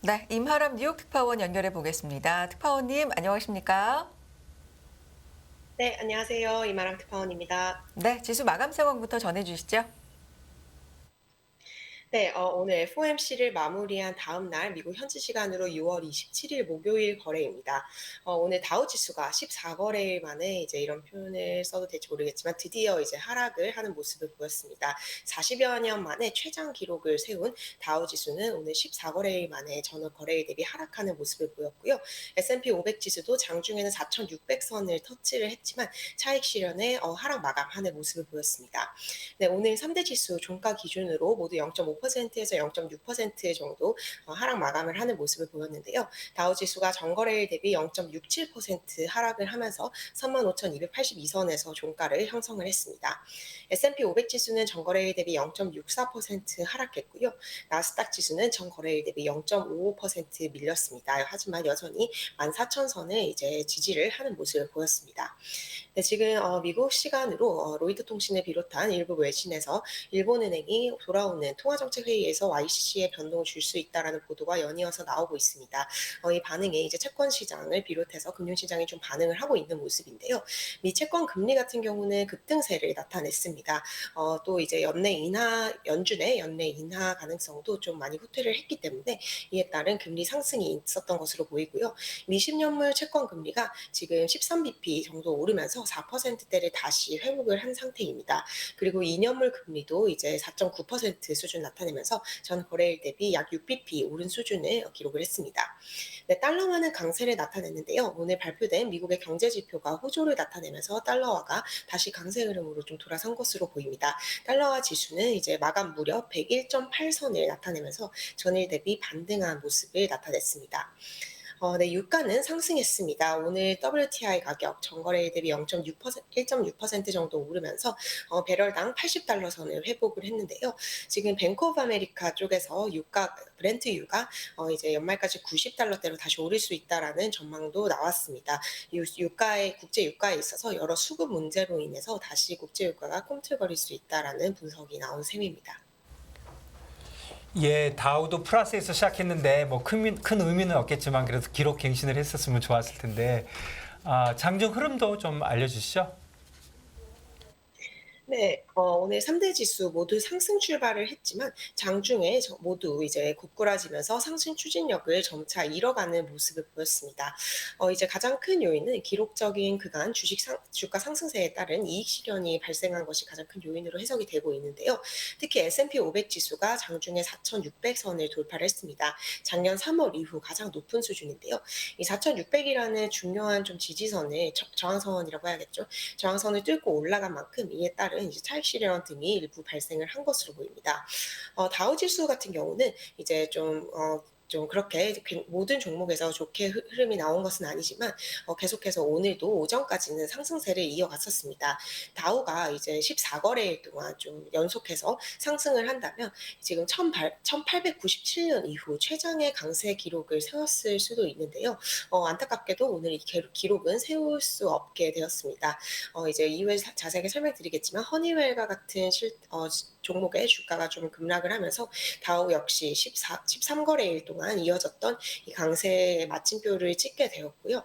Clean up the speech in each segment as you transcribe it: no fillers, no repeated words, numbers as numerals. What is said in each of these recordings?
네, 임하람 뉴욕 특파원 연결해 보겠습니다. 특파원님, 안녕하십니까? 네, 안녕하세요. 이마랑 특파원입니다. 네, 지수 마감 상황부터 전해주시죠. 네, 오늘 FOMC를 마무리한 다음 날 미국 현지 시간으로 6월 27일 목요일 거래입니다. 오늘 다우 지수가 14거래일 만에 이제 이런 표현을 써도 될지 모르겠지만 드디어 이제 하락을 하는 모습을 보였습니다. 40여 년 만에 최장 기록을 세운 다우 지수는 오늘 14거래일 만에 전월 거래일 대비 하락하는 모습을 보였고요. S&P 500 지수도 장중에는 4,600선을 터치를 했지만 차익 실현에 하락 마감하는 모습을 보였습니다. 네, 오늘 3대 지수 종가 기준으로 모두 0.5%에서 0.6% 정도 하락 마감을 하는 모습을 보였는데요. 다우 지수가 전거래일 대비 0.67% 하락을 하면서 35,282선에서 종가를 형성을 했습니다. S&P 500 지수는 전거래일 대비 0.64% 하락했고요. 나스닥 지수는 전거래일 대비 0.55% 밀렸습니다. 하지만 여전히 14,000선을 이제 지지를 하는 모습을 보였습니다. 네, 지금 미국 시간으로 로이터 통신을 비롯한 일부 외신에서 일본은행이 돌아오는 통화정책회의에서 YCC에 변동을 줄 수 있다라는 보도가 연이어서 나오고 있습니다. 이 반응에 이제 채권 시장을 비롯해서 금융시장이 좀 반응을 하고 있는 모습인데요. 미 채권 금리 같은 경우는 급등세를 나타냈습니다. 또 이제 연준의 연내 인하 가능성도 좀 많이 후퇴를 했기 때문에 이에 따른 금리 상승이 있었던 것으로 보이고요. 미 10년물 채권 금리가 지금 13bp 정도 오르면서 4%대를 다시 회복을 한 상태입니다. 그리고 2년물 금리도 이제 4.9% 수준 나타내면서 전 거래일 대비 약 6bp 오른 수준을 기록을 했습니다. 네, 달러화는 강세를 나타냈는데요. 오늘 발표된 미국의 경제 지표가 호조를 나타내면서 달러화가 다시 강세 흐름으로 좀 돌아선 것으로 보입니다. 달러화 지수는 이제 마감 무렵 101.8선을 나타내면서 전일 대비 반등한 모습을 나타냈습니다. 네, 유가는 상승했습니다. 오늘 WTI 가격 전거래일 대비 1.6% 정도 오르면서 배럴당 80달러 선을 회복을 했는데요. 지금 뱅크 오브 아메리카 쪽에서 브렌트 유가 이제 연말까지 90달러대로 다시 오를 수 있다라는 전망도 나왔습니다. 국제 유가에 있어서 여러 수급 문제로 인해서 다시 국제 유가가 꿈틀거릴 수 있다라는 분석이 나온 셈입니다. 예, 다우도 플러스에서 시작했는데 뭐 큰 의미는 없겠지만 그래도 기록 갱신을 했었으면 좋았을 텐데 장중 흐름도 좀 알려주시죠. 네, 오늘 3대 지수 모두 상승 출발을 했지만 장중에 모두 이제 고꾸라지면서 상승 추진력을 점차 잃어가는 모습을 보였습니다. 이제 가장 큰 요인은 기록적인 그간 주가 상승세에 따른 이익 실현이 발생한 것이 가장 큰 요인으로 해석이 되고 있는데요. 특히 S&P 500 지수가 장중에 4,600선을 돌파를 했습니다. 작년 3월 이후 가장 높은 수준인데요. 이 4,600이라는 중요한 좀 지지선을 저항선이라고 해야겠죠. 저항선을 뚫고 올라간 만큼 이에 따른 이제 차익 실현 등이 일부 발생을 한 것으로 보입니다. 다우 지수 같은 경우는 이제 좀 그렇게 모든 종목에서 좋게 흐름이 나온 것은 아니지만 계속해서 오늘도 오전까지는 상승세를 이어갔었습니다. 다우가 이제 14거래일 동안 좀 연속해서 상승을 한다면 지금 1897년 이후 최장의 강세 기록을 세웠을 수도 있는데요. 안타깝게도 오늘 이 기록은 세울 수 없게 되었습니다. 이제 이후에 자세하게 설명드리겠지만 허니웰과 같은 종목의 주가가 좀 급락을 하면서 다우 역시 13거래일 동안 이어졌던 이 강세의 마침표를 찍게 되었고요.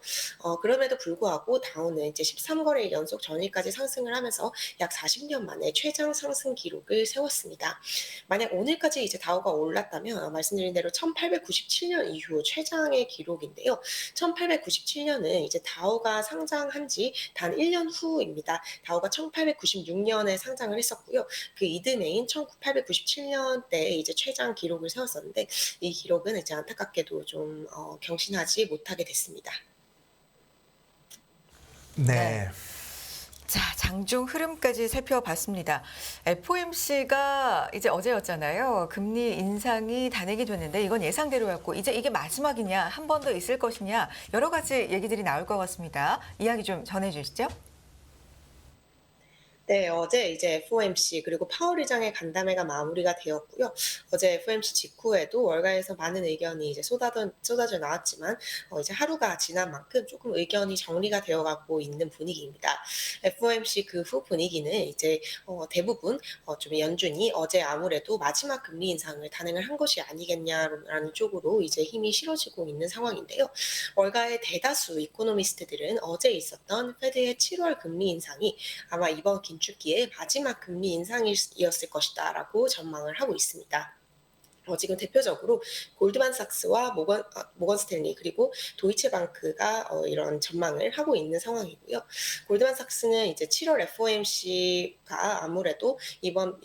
그럼에도 불구하고 다우는 이제 13거래일 연속 전일까지 상승을 하면서 약 40년 만에 최장 상승 기록을 세웠습니다. 만약 오늘까지 이제 다우가 올랐다면 말씀드린 대로 1897년 이후 최장의 기록인데요. 1897년은 이제 다우가 상장한 지 단 1년 후입니다. 다우가 1896년에 상장을 했었고요. 그 이듬해인 1897년대에 이제 최장 기록을 세웠었는데 이 기록은 이제 안타깝게도 좀 경신하지 못하게 됐습니다. 네. 네. 자, 장중 흐름까지 살펴봤습니다. FOMC가 이제 어제였잖아요. 금리 인상이 단행이 됐는데 이건 예상대로였고 이제 이게 마지막이냐, 한 번 더 있을 것이냐 여러 가지 얘기들이 나올 것 같습니다. 이야기 좀 전해주시죠. 네, 어제 이제 FOMC 그리고 파월 의장의 간담회가 마무리가 되었고요. 어제 FOMC 직후에도 월가에서 많은 의견이 이제 쏟아져 나왔지만 이제 하루가 지난 만큼 조금 의견이 정리가 되어가고 있는 분위기입니다. FOMC 그 후 분위기는 이제 대부분 좀 연준이 어제 아무래도 마지막 금리 인상을 단행을 한 것이 아니겠냐라는 쪽으로 이제 힘이 실어지고 있는 상황인데요. 월가의 대다수 이코노미스트들은 어제 있었던 페드의 7월 금리 인상이 아마 이번 긴축기의 마지막 금리 인상이었을 것이다라고 전망을 하고 있습니다. 지금 대표적으로 골드만삭스와 모건 스탠리 그리고 도이체방크가 이런 전망을 하고 있는 상황이고요. 골드만삭스는 이제 7월 FOMC가 아무래도 이번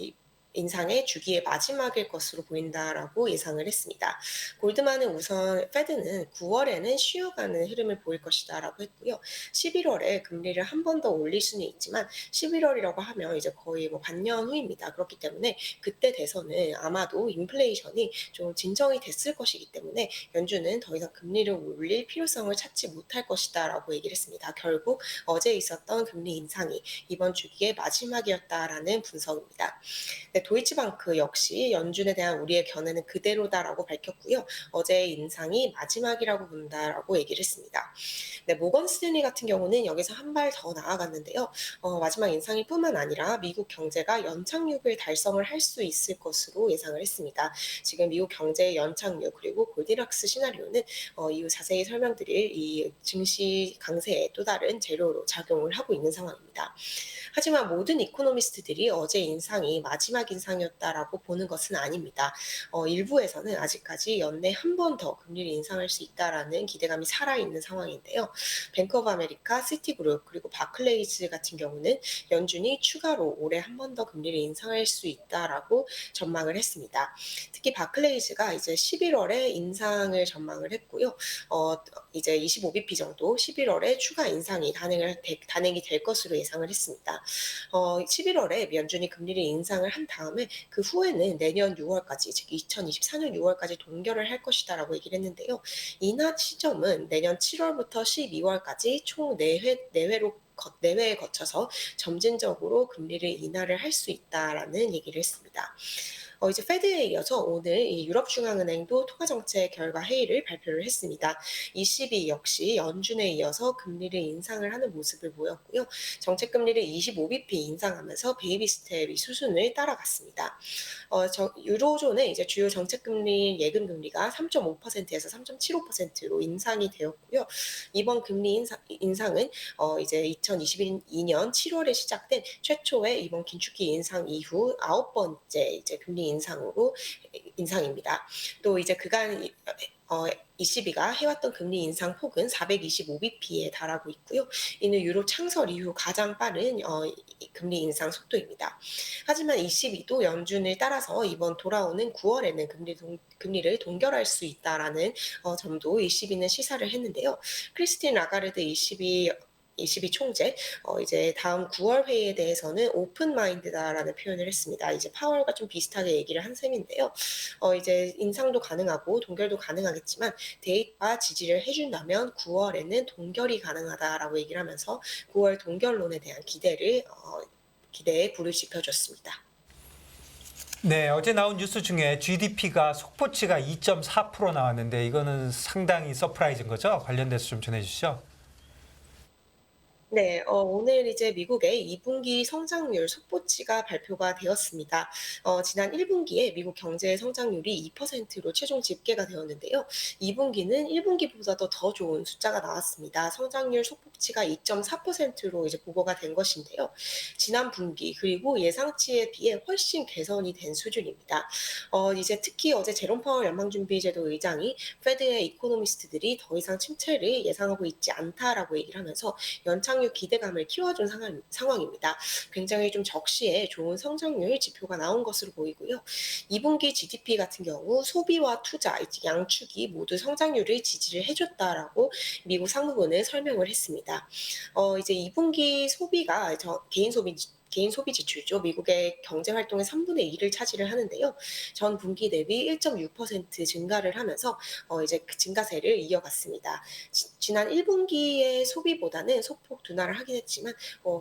인상의 주기의 마지막일 것으로 보인다라고 예상을 했습니다. 골드만은 우선 페드는 9월에는 쉬어가는 흐름을 보일 것이다라고 했고요. 11월에 금리를 한 번 더 올릴 수는 있지만 11월이라고 하면 이제 거의 뭐 반년 후입니다. 그렇기 때문에 그때 돼서는 아마도 인플레이션이 좀 진정이 됐을 것이기 때문에 연준은 더 이상 금리를 올릴 필요성을 찾지 못할 것이다라고 얘기를 했습니다. 결국 어제 있었던 금리 인상이 이번 주기의 마지막이었다라는 분석입니다. 네, 도이치방크 역시 연준에 대한 우리의 견해는 그대로다라고 밝혔고요. 어제 인상이 마지막이라고 본다라고 얘기를 했습니다. 네, 모건 스탠리 같은 경우는 여기서 한 발 더 나아갔는데요. 마지막 인상일 뿐만 아니라 미국 경제가 연착륙을 달성을 할 수 있을 것으로 예상을 했습니다. 지금 미국 경제의 연착륙 그리고 골디락스 시나리오는 이후 자세히 설명드릴 이 증시 강세의 또 다른 재료로 작용을 하고 있는 상황입니다. 하지만 모든 이코노미스트들이 어제 인상이 마지막 인상이었다라고 보는 것은 아닙니다. 일부에서는 아직까지 연내 한 번 더 금리를 인상할 수 있다라는 기대감이 살아있는 상황인데요. 뱅크 오브 아메리카, 시티그룹 그리고 바클레이즈 같은 경우는 연준이 추가로 올해 한 번 더 금리를 인상할 수 있다라고 전망을 했습니다. 특히 바클레이즈가 이제 11월에 인상을 전망을 했고요. 이제 25bp 정도 11월에 추가 인상이 단행이 될 것으로 예상을 했습니다. 11월에 연준이 금리를 인상을 한 다음에 그 후에는 내년 6월까지 즉 2024년 6월까지 동결을 할 것이다라고 얘기를 했는데요. 인하 시점은 내년 7월부터 12월까지 총 4회에 거쳐서 점진적으로 금리를 인하를 할 수 있다라는 얘기를 했습니다. 이제 페드에 이어서 오늘 이 유럽중앙은행도 통화정책 결과 회의를 발표를 했습니다. ECB 역시 연준에 이어서 금리를 인상을 하는 모습을 보였고요. 정책금리를 25bp 인상하면서 베이비 스텝이 수순을 따라갔습니다. 유로존의 이제 주요 정책금리 예금금리가 3.5%에서 3.75%로 인상이 되었고요. 이번 금리 인상은 이제 2022년 7월에 시작된 최초의 이번 긴축기 인상 이후 9번째 이제 금리 인상입니다. 또 이제 그간 ECB가 해왔던 금리 인상 폭은 425bp에 달하고 있고요. 이는 유로 창설 이후 가장 빠른 금리 인상 속도입니다. 하지만 ECB도 연준을 따라서 이번 돌아오는 9월에는 금리를 동결할 수 있다라는 점도 ECB는 시사를 했는데요. 크리스틴 라가르드 ECB 총재 이제 다음 9월 회의에 대해서는 오픈 마인드다라는 표현을 했습니다. 이제 파월과 좀 비슷하게 얘기를 한 셈인데요. 이제 인상도 가능하고 동결도 가능하겠지만 데이터가 지지를 해준다면 9월에는 동결이 가능하다라고 얘기를 하면서 9월 동결론에 대한 기대에 불을 지펴줬습니다. 네, 어제 나온 뉴스 중에 GDP가 속보치가 2.4% 나왔는데 이거는 상당히 서프라이즈인 거죠? 관련돼서 좀 전해주시죠. 네, 오늘 이제 미국의 2분기 성장률 속보치가 발표가 되었습니다. 지난 1분기에 미국 경제 성장률이 2%로 최종 집계가 되었는데요. 2분기는 1분기보다도 더 좋은 숫자가 나왔습니다. 성장률 속보치가 2.4%로 이제 보고가 된 것인데요. 지난 분기 그리고 예상치에 비해 훨씬 개선이 된 수준입니다. 이제 특히 어제 제롬 파월 연방준비제도 의장이 페드의 이코노미스트들이 더 이상 침체를 예상하고 있지 않다라고 얘기를 하면서 연착륙 기대감을 키워준 상황입니다. 굉장히 좀 적시에 좋은 성장률 지표가 나온 것으로 보이고요. 2분기 GDP 같은 경우 소비와 투자, 양축이 모두 성장률을 지지를 해줬다라고 미국 상무부는 설명을 했습니다. 이제 2분기 소비가 개인 소비 개인 소비 지출죠. 미국의 경제 활동의 3분의 1을 차지를 하는데요. 전 분기 대비 1.6% 증가를 하면서 이제 그 증가세를 이어갔습니다. 지난 1분기의 소비보다는 소폭 둔화를 하긴 했지만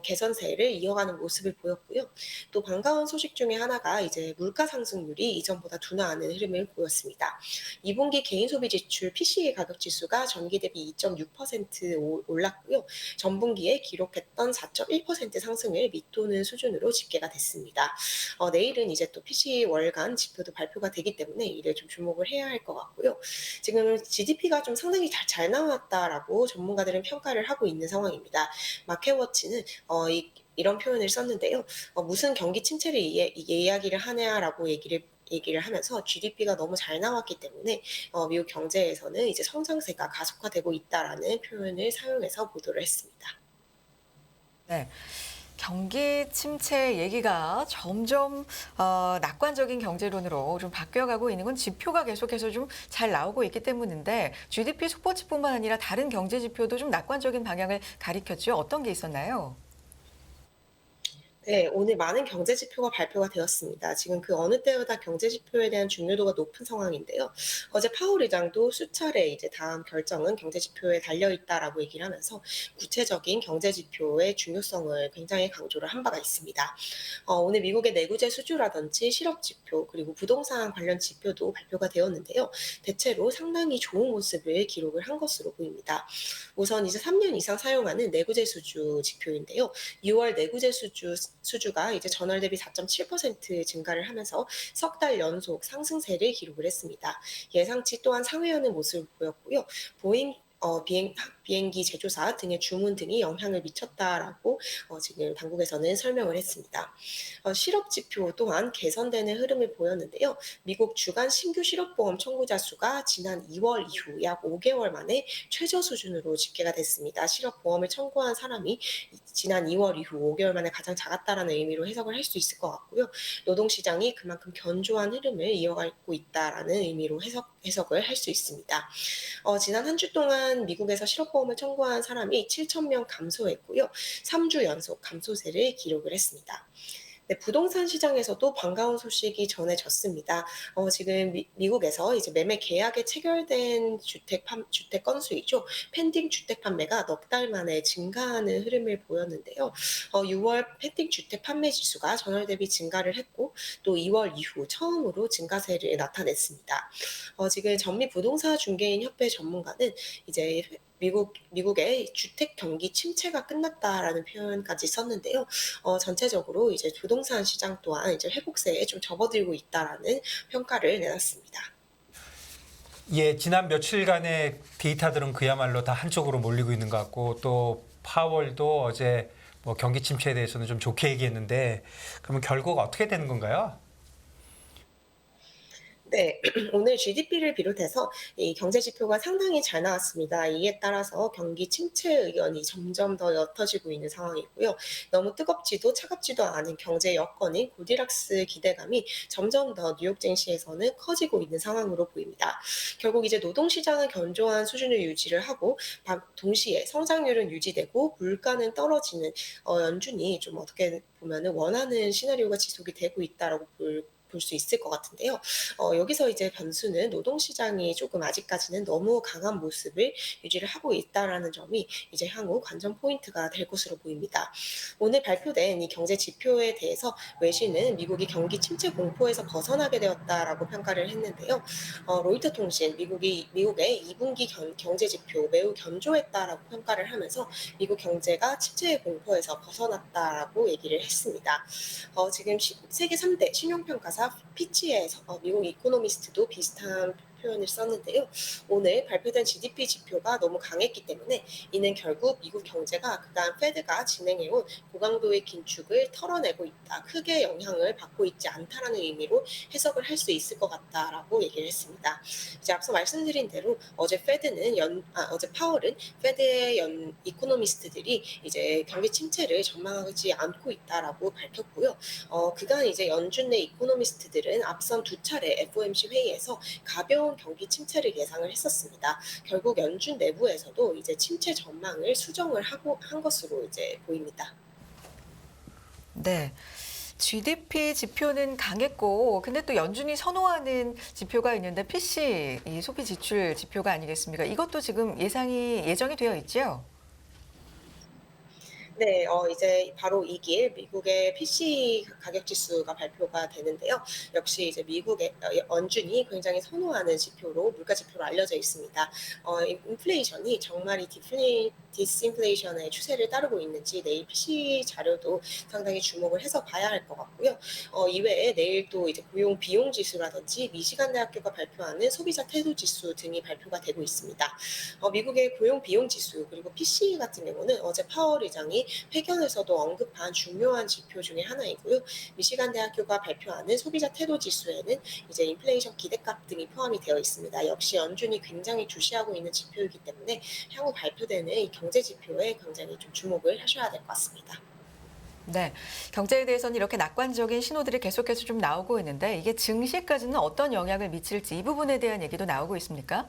개선세를 이어가는 모습을 보였고요. 또 반가운 소식 중에 하나가 이제 물가 상승률이 이전보다 둔화하는 흐름을 보였습니다. 2분기 개인 소비 지출 PCE 가격 지수가 전기 대비 2.6% 올랐고요. 전분기에 기록했던 4.1% 상승을 밑도는 수준으로 집계가 됐습니다. 내일은 이제 또 PCE 월간 지표도 발표가 되기 때문에 이를 좀 주목을 해야 할 것 같고요. 지금 GDP가 좀 상당히 잘 나왔다라고 전문가들은 평가를 하고 있는 상황입니다. 마켓워치는 이런 표현을 썼는데요. 무슨 경기 침체를 이야기를 하냐라고 얘기를 하면서 GDP가 너무 잘 나왔기 때문에 미국 경제에서는 이제 성장세가 가속화되고 있다라는 표현을 사용해서 보도를 했습니다. 네. 경기 침체 얘기가 점점 낙관적인 경제론으로 좀 바뀌어가고 있는 건 지표가 계속해서 좀 잘 나오고 있기 때문인데 GDP 속보치뿐만 아니라 다른 경제 지표도 좀 낙관적인 방향을 가리켰죠. 어떤 게 있었나요? 네, 오늘 많은 경제 지표가 발표가 되었습니다. 지금 그 어느 때보다 경제 지표에 대한 중요도가 높은 상황인데요. 어제 파월 의장도 수차례 이제 다음 결정은 경제 지표에 달려 있다라고 얘기를 하면서 구체적인 경제 지표의 중요성을 굉장히 강조를 한 바가 있습니다. 오늘 미국의 내구재 수주라든지 실업 지표 그리고 부동산 관련 지표도 발표가 되었는데요. 대체로 상당히 좋은 모습을 기록을 한 것으로 보입니다. 우선 이제 3년 이상 사용하는 내구재 수주 지표인데요. 6월 내구재 수주가 이제 전월 대비 4.7% 증가를 하면서 석 달 연속 상승세를 기록을 했습니다. 예상치 또한 상회하는 모습을 보였고요. 보잉 비행기 제조사 등의 주문 등이 영향을 미쳤다라고 지금 당국에서는 설명을 했습니다. 실업 지표 또한 개선되는 흐름을 보였는데요. 미국 주간 신규 실업보험 청구자 수가 지난 2월 이후 약 5개월 만에 최저 수준으로 집계가 됐습니다. 실업보험을 청구한 사람이 지난 2월 이후 5개월 만에 가장 작았다라는 의미로 해석을 할 수 있을 것 같고요. 노동시장이 그만큼 견조한 흐름을 이어가고 있다라는 의미로 해석을 할 수 있습니다. 지난 한 주 동안 미국에서 실업보험을 청구한 사람이 7천 명 감소했고요. 3주 연속 감소세를 기록을 했습니다. 네, 부동산 시장에서도 반가운 소식이 전해졌습니다. 지금 미국에서 이제 매매 계약에 체결된 주택 건수이죠. 펜딩 주택 판매가 넉 달 만에 증가하는 흐름을 보였는데요. 6월 펜딩 주택 판매 지수가 전월 대비 증가를 했고 또 2월 이후 처음으로 증가세를 나타냈습니다. 지금 전미 부동산 중개인 협회 전문가는 이제 미국의 주택 경기 침체가 끝났다라는 표현까지 썼는데요. 전체적으로 이제 부동산 시장 또한 이제 회복세에 좀 접어들고 있다라는 평가를 내놨습니다. 예, 지난 며칠간의 데이터들은 그야말로 다 한쪽으로 몰리고 있는 것 같고 또 파월도 어제 뭐 경기 침체에 대해서는 좀 좋게 얘기했는데 그러면 결국 어떻게 되는 건가요? 네, 오늘 GDP를 비롯해서 이 경제 지표가 상당히 잘 나왔습니다. 이에 따라서 경기 침체 의견이 점점 더 옅어지고 있는 상황이고요. 너무 뜨겁지도 차갑지도 않은 경제 여건인 고디락스 기대감이 점점 더 뉴욕 증시에서는 커지고 있는 상황으로 보입니다. 결국 이제 노동시장은 견조한 수준을 유지를 하고 동시에 성장률은 유지되고 물가는 떨어지는 연준이 좀 어떻게 보면은 원하는 시나리오가 지속이 되고 있다라고 볼 수 있을 것 같은데요. 여기서 이제 변수는 노동시장이 조금 아직까지는 너무 강한 모습을 유지를 하고 있다라는 점이 이제 향후 관전 포인트가 될 것으로 보입니다. 오늘 발표된 이 경제 지표에 대해서 외신은 미국이 경기 침체 공포에서 벗어나게 되었다라고 평가를 했는데요. 로이터 통신 미국의 2분기 경제 지표 매우 견조했다라고 평가를 하면서 미국 경제가 침체 공포에서 벗어났다라고 얘기를 했습니다. 지금 세계 3대 신용평가사 피치에서 미국 이코노미스트도 비슷한 표현을 썼는데요. 오늘 발표된 GDP 지표가 너무 강했기 때문에 이는 결국 미국 경제가 그간 페드가 진행해온 고강도의 긴축을 털어내고 있다. 크게 영향을 받고 있지 않다라는 의미로 해석을 할 수 있을 것 같다라고 얘기를 했습니다. 이제 앞서 말씀드린 대로 어제 파월은 페드의 이코노미스트들이 이제 경기 침체를 전망하지 않고 있다라고 밝혔고요. 그간 이제 연준 내 이코노미스트들은 앞선 두 차례 FOMC 회의에서 가벼운 경기 침체를 예상을 했었습니다. 결국 연준 내부에서도 이제 침체 전망을 수정을 한 것으로 이제 보입니다. 네. GDP 지표는 강했고, 근데 또 연준이 선호하는 지표가 있는데 PC, 이 소비 지출 지표가 아니겠습니까? 이것도 지금 예정이 되어 있죠? 네. 이제 바로 이 길 미국의 PC 가격 지수가 발표가 되는데요. 역시 이제 미국의 연준이 굉장히 선호하는 지표로 물가 지표로 알려져 있습니다. 이 인플레이션이 정말 이 디스인플레이션의 추세를 따르고 있는지 내일 PC 자료도 상당히 주목을 해서 봐야 할 것 같고요. 이외에 내일 또 이제 고용 비용 지수라든지 미시간 대학교가 발표하는 소비자 태도 지수 등이 발표가 되고 있습니다. 미국의 고용 비용 지수 그리고 PCE 같은 경우는 어제 파월 의장이 회견에서도 언급한 중요한 지표 중에 하나이고요. 미시간 대학교가 발표하는 소비자 태도 지수에는 이제 인플레이션 기대값 등이 포함이 되어 있습니다. 역시 연준이 굉장히 주시하고 있는 지표이기 때문에 향후 발표되는 이 경제 지표에 굉장히 좀 주목을 하셔야 될 것 같습니다. 네. 경제에 대해서는 이렇게 낙관적인 신호들이 계속해서 좀 나오고 있는데 이게 증시까지는 어떤 영향을 미칠지 이 부분에 대한 얘기도 나오고 있습니까?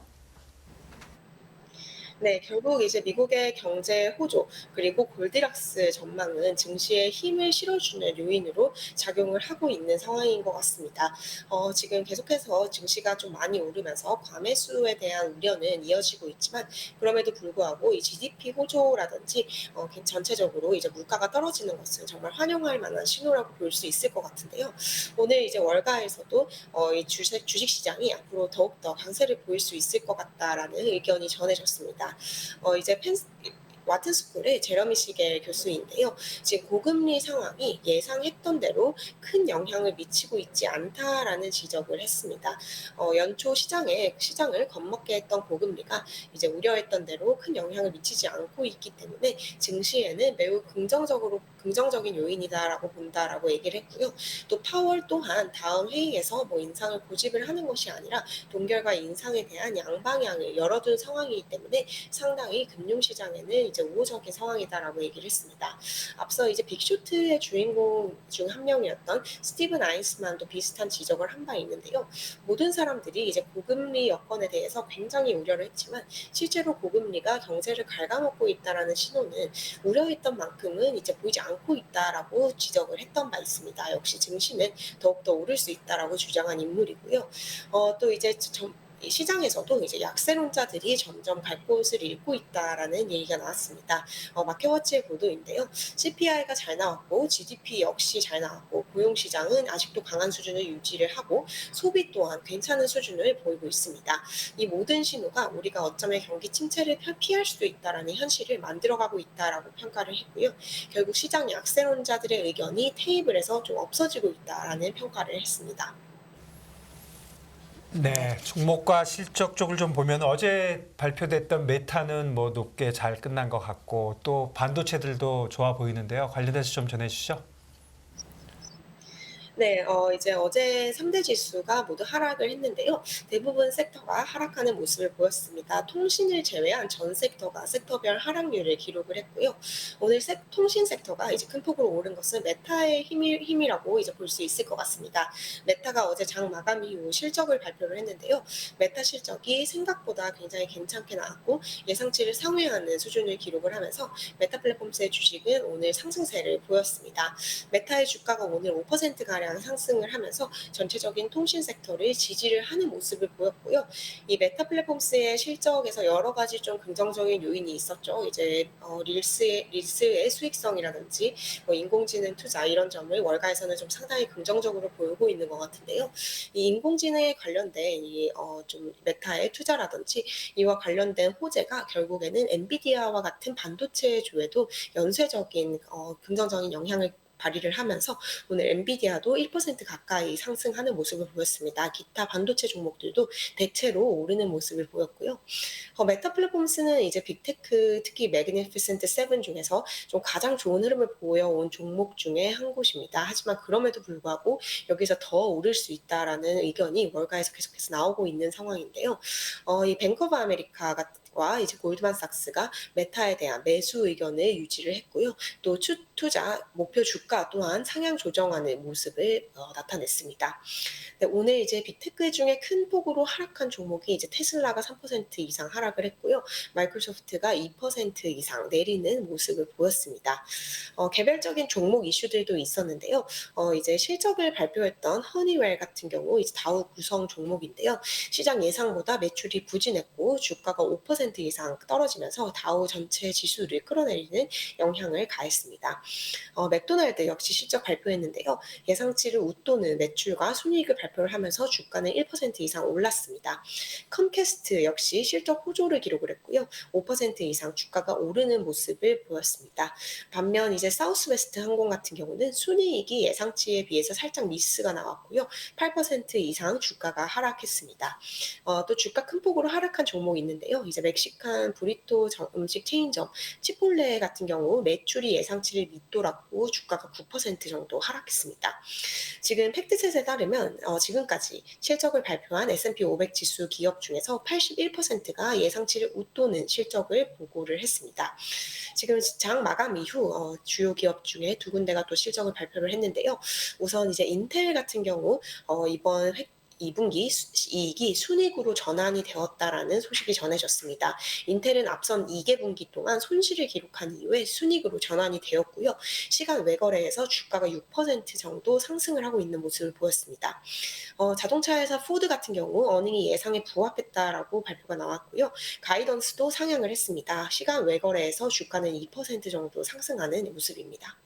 네, 결국 이제 미국의 경제 호조 그리고 골디락스 전망은 증시에 힘을 실어주는 요인으로 작용을 하고 있는 상황인 것 같습니다. 지금 계속해서 증시가 좀 많이 오르면서 과매수에 대한 우려는 이어지고 있지만 그럼에도 불구하고 이 GDP 호조라든지 전체적으로 이제 물가가 떨어지는 것은 정말 환영할 만한 신호라고 볼 수 있을 것 같은데요. 오늘 이제 월가에서도 이 주식 시장이 앞으로 더욱더 강세를 보일 수 있을 것 같다라는 의견이 전해졌습니다. 이제 와튼 스쿨의 제러미 시겔 교수인데요. 지금 고금리 상황이 예상했던 대로 큰 영향을 미치고 있지 않다라는 지적을 했습니다. 연초 시장을 겁먹게 했던 고금리가 이제 우려했던 대로 큰 영향을 미치지 않고 있기 때문에 증시에는 매우 긍정적인 요인이다라고 본다라고 얘기를 했고요. 또 파월 또한 다음 회의에서 뭐 인상을 고집을 하는 것이 아니라 동결과 인상에 대한 양방향을 열어둔 상황이기 때문에 상당히 금융시장에는 이제 우호적인 상황이다라고 얘기를 했습니다. 앞서 이제 빅쇼트의 주인공 중 한 명이었던 스티븐 아인스만도 비슷한 지적을 한 바 있는데요. 모든 사람들이 이제 고금리 여건에 대해서 굉장히 우려를 했지만 실제로 고금리가 경제를 갉아먹고 있다라는 신호는 우려했던 만큼은 이제 보이지 않고 있다라고 지적을 했던 바 있습니다. 역시 증시는 더욱더 오를 수 있다라고 주장한 인물이고요. 또 이제 이 시장에서도 이제 약세론자들이 점점 갈 곳을 잃고 있다라는 얘기가 나왔습니다. 마켓워치의 보도인데요. CPI가 잘 나왔고 GDP 역시 잘 나왔고 고용 시장은 아직도 강한 수준을 유지를 하고 소비 또한 괜찮은 수준을 보이고 있습니다. 이 모든 신호가 우리가 어쩌면 경기 침체를 피할 수도 있다라는 현실을 만들어가고 있다라고 평가를 했고요. 결국 시장 약세론자들의 의견이 테이블에서 좀 없어지고 있다라는 평가를 했습니다. 네, 종목과 실적 쪽을 좀 보면 어제 발표됐던 메타는 뭐 높게 잘 끝난 것 같고 또 반도체들도 좋아 보이는데요. 관련해서 좀 전해주시죠. 네. 이제 어제 3대 지수가 모두 하락을 했는데요. 대부분 섹터가 하락하는 모습을 보였습니다. 통신을 제외한 전 섹터가 섹터별 하락률을 기록을 했고요. 오늘 통신 섹터가 이제 큰 폭으로 오른 것은 메타의 힘이라고 이제 볼 수 있을 것 같습니다. 메타가 어제 장 마감 이후 실적을 발표를 했는데요. 메타 실적이 생각보다 굉장히 괜찮게 나왔고 예상치를 상회하는 수준을 기록을 하면서 메타 플랫폼스의 주식은 오늘 상승세를 보였습니다. 메타의 주가가 오늘 5%가량 상승을 하면서 전체적인 통신 섹터를 지지를 하는 모습을 보였고요. 이 메타 플랫폼스의 실적에서 여러 가지 좀 긍정적인 요인이 있었죠. 이제 릴스의 수익성이라든지 뭐 인공지능 투자 이런 점을 월가에서는 좀 상당히 긍정적으로 보이고 있는 것 같은데요. 이 인공지능에 관련된 좀 메타의 투자라든지 이와 관련된 호재가 결국에는 엔비디아와 같은 반도체주에도 연쇄적인 긍정적인 영향을 발휘를 하면서 오늘 엔비디아도 1% 가까이 상승하는 모습을 보였습니다. 기타 반도체 종목들도 대체로 오르는 모습을 보였고요. 메타 플랫폼스는 이제 빅테크 특히 매그니피센트 7 중에서 좀 가장 좋은 흐름을 보여온 종목 중에 한 곳입니다. 하지만 그럼에도 불구하고 여기서 더 오를 수 있다라는 의견이 월가에서 계속해서 나오고 있는 상황인데요. 이 뱅크 오브 아메리카 같은 과 이제 골드만삭스가 메타에 대한 매수 의견을 유지를 했고요. 또 투자 목표 주가 또한 상향 조정하는 모습을 나타냈습니다. 네, 오늘 이제 빅테크 중에 큰 폭으로 하락한 종목이 이제 테슬라가 3% 이상 하락을 했고요. 마이크로소프트가 2% 이상 내리는 모습을 보였습니다. 개별적인 종목 이슈들도 있었는데요. 이제 실적을 발표했던 허니웰 같은 경우 이제 다우 구성 종목인데요. 시장 예상보다 매출이 부진했고 주가가 5% 이상 떨어지면서 다우 전체 지수를 끌어내리는 영향을 가했습니다. 맥도날드 역시 실적 발표했는데요. 예상치를 웃도는 매출과 순이익을 발표를 하면서 주가는 1% 이상 올랐습니다. 컴캐스트 역시 실적 호조를 기록을 했고요. 5% 이상 주가가 오르는 모습을 보였습니다. 반면 이제 사우스웨스트 항공 같은 경우는 순이익이 예상치에 비해서 살짝 미스가 나왔고요. 8% 이상 주가가 하락했습니다. 또 주가 큰 폭으로 하락한 종목이 있는데요. 이제 멕시칸 브리또 음식 체인점 치폴레 같은 경우 매출이 예상치를 밑돌았고 주가가 9% 정도 하락했습니다. 지금 팩트셋에 따르면 지금까지 실적을 발표한 S&P 500 지수 기업 중에서 81%가 예상치를 웃도는 실적을 보고를 했습니다. 지금 장 마감 이후 주요 기업 중에 두 군데가 또 실적을 발표를 했는데요. 우선 이제 인텔 같은 경우 이번 2분기 이익이 순이익으로 전환이 되었다라는 소식이 전해졌습니다. 인텔은 앞선 2개 분기 동안 손실을 기록한 이후에 순이익으로 전환이 되었고요. 시간 외거래에서 주가가 6% 정도 상승을 하고 있는 모습을 보였습니다. 자동차 회사 포드 같은 경우 어닝이 예상에 부합했다라고 발표가 나왔고요. 가이던스도 상향을 했습니다. 시간 외거래에서 주가는 2% 정도 상승하는 모습입니다.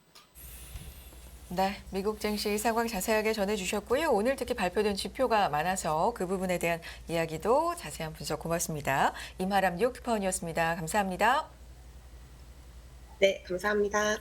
네, 미국 증시 상황 자세하게 전해주셨고요. 오늘 특히 발표된 지표가 많아서 그 부분에 대한 이야기도 자세한 분석 고맙습니다. 임하람 뉴욕 특파원이었습니다. 감사합니다. 네, 감사합니다.